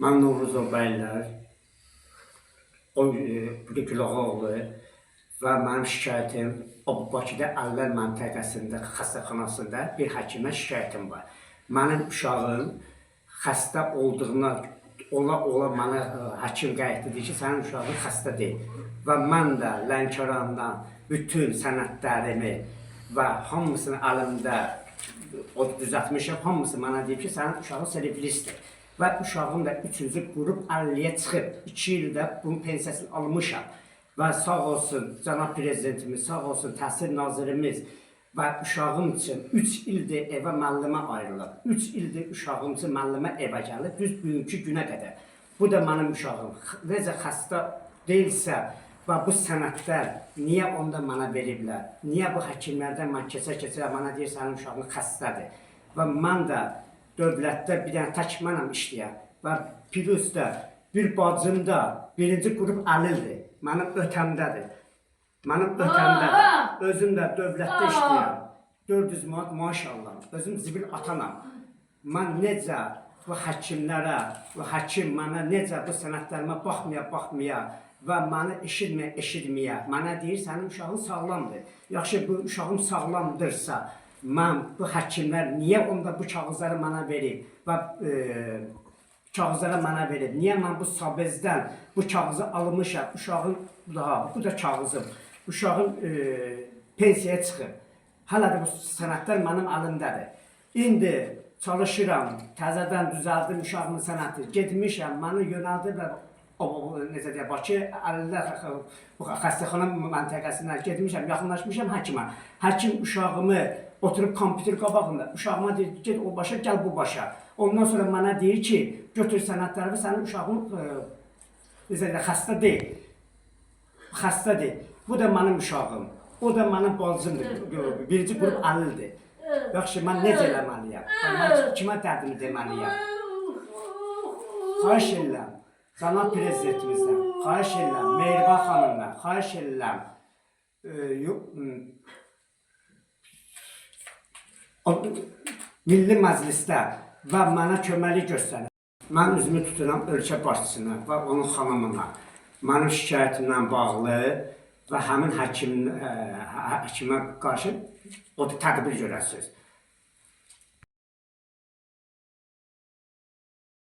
Mən Novruzov bəylər, Güloğoğlu və mənim şikayətim Bakıda Əllər məntəqəsində, xəstəxanasında bir həkimə şikayətim var. Mənim uşağım xəstə olduğuna, ola mənə həkim qayıtdı deyir ki, sənin uşağın xəstə deyil. Və mən də Lənkərandan bütün sənədlərimi və hamısını əlimdə düzəltmişəm, hamısı mənə deyib ki, sənin uşağın seriflisdir. Və uşağım da 3-cü qrup 50-yə çıxıb, 2 ildə bunun pensiyasını almışam. Və sağ olsun cənab prezidentimiz, sağ olsun təhsil nazirimiz və uşağım üçün 3 ildir evə müəllimə ayrılıb. 3 ildir uşağım üçün müəllimə evə gəlib, düz bugünkü günə qədər. Bu da mənim uşağım. Necə xəstə deyilsə və bu sənədlər niyə onda mənə veriblər? Niyə bu həkimlərdən mən keçə-keçə mənə deyir, sənin uşağın xəstədir? Və mən də dövlətdə bir dənə tək mənəm işləyən və plus da bir bacım da 1-ci qrup əlildir. Mənim ötəmdədir. Mənim ötəmdədir. Özüm də dövlətdə işləyirəm. 400 manat maaş alıram. Özüm zibil atanam. Mən necə bu həkimlərə, bu həkim mənə necə bu sənədlərimə baxmaya və məni eşitməyə, mənə deyir, sənin uşağın sağlamdır. Yaxşı, bu uşağım sağlamdırsa, mən bu həkimlər niyə onda bu kağızları mənə verib və kağızlara mənə verib? Niyə mən bu sabezdən bu kağızı almışam? Uşağın, bu da kağızım. Uşağın pensiyaya çıxıb. Hələ də bu sənədlər mənim əlimdədir. İndi çalışıram, təzədən düzəldim uşağımın sənəti. Getmişəm, məni yönəldiblər necə deyək, Bakı Əllər xəstəxana məntəqəsindən getmişəm, yaxınlaşmışam həkimə. Həkim uşağımı oturub kompüter qabağında, uşağıma deyir, get o başa, gəl bu başa. Ondan sonra mənə deyir ki, götür sənədləri, sənin uşağın necə deyək, xəstə deyil. Xəstə deyil. Bu da mənim uşağım. O da mənim bacımdır. 1-ci qrup əlildir. Yaxşı, mən necə eləməliyəm? Mən kimə dərdimi deməliyəm? Xahiş edirəm. Cənab prezidentimizdən, xahiş edirəm, Mehriban xanımdan, xahiş edirəm, Milli Məclisdə və mənə köməklik göstərir. Mən üzümü tuturam ölkə başçısına və onun xanımına, mənim şikayətimlə bağlı və həmin həkimə qarşı o tədbir görəsiniz.